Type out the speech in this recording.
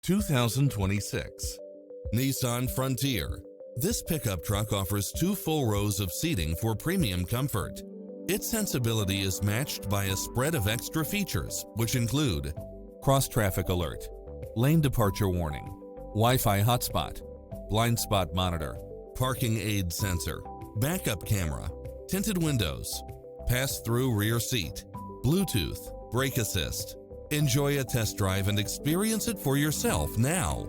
2026 Nissan Frontier. This pickup truck offers 2 full rows of seating for premium comfort. Its sensibility is matched by a spread of extra features, which include cross-traffic alert, lane departure warning, Wi-Fi hotspot, blind spot monitor, parking aid sensor, backup camera, tinted windows, pass-through rear seat, Bluetooth, brake assist. Enjoy a test drive and experience it for yourself now.